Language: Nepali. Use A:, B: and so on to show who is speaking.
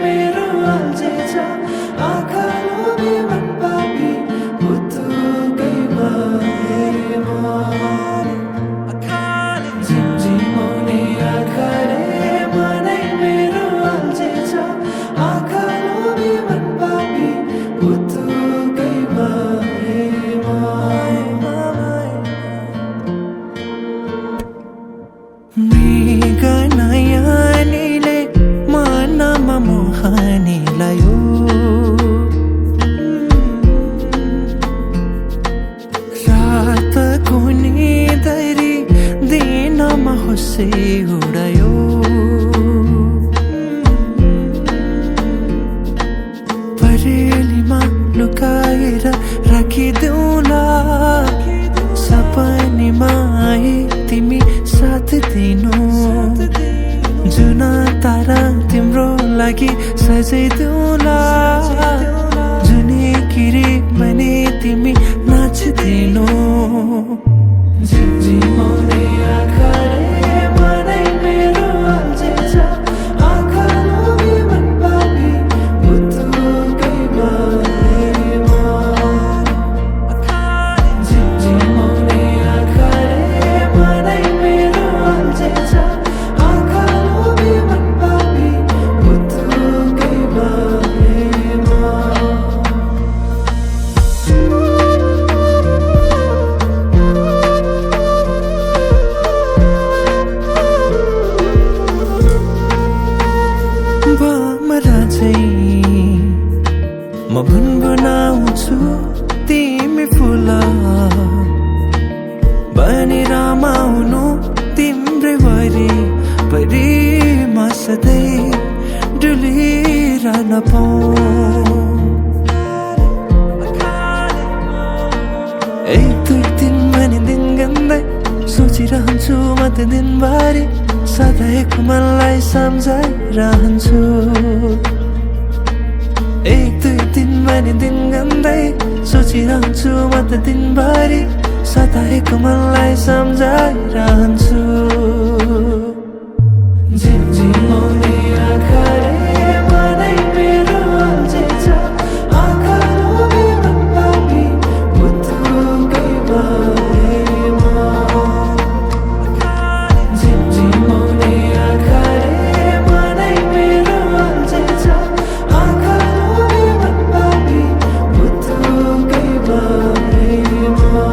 A: मेरो अल्झेछ आँखालोभी मन पापी पुतुकै भएमा झिमझिमाउने आँखाले मनै मेरो अल्झेछ आँखालोभी मन पापी पुतुकै भएमा मृग नयनीले मनमा मोहनी लायो रातको निदरी दिनमा होसे उडायो परेलीमा लुकाएर राखिदेऊला सपनीमा आए तिमी साथ दिनु जुन तारा तिम्रो लागि सजाइदेऊला जुनै किरी भने तिमी नाचिदिनु झिमझिमाउने आँखाले मनै मेरो अल्झेछ आँखालोभी मन पापी पुतुकै भएमा झिमझिमाउने आँखाले मनै मेरो अल्झेछ आँखालोभी मन पापी पुतुकै भएमा भमरा चाहिँ म गुनगुनाउँछु तिमी फुल बनी रमाउनु तिम्रै वरिपरि म सधैँ डुलिरहन पाऊँ एक दुई दिन भने दिन गन्दै सोचिरहन्छु म त दिनभरि सधैँको मनलाई सम्झाइरहन्छु एक दुई दिन भने दिन गन्दै सोचिरहन्छु म त दिनभरि सधैँको मनलाई सम्झाइरहन्छु झिमझिमाउने आँखाले मनै मेरो अल्झेछ आँखालोभी मन पापी पुतुकै भएमा झिमझिमाउने आँखाले मनै मेरो अल्झेछ आँखालोभी मन पापी पुतुकै भएमा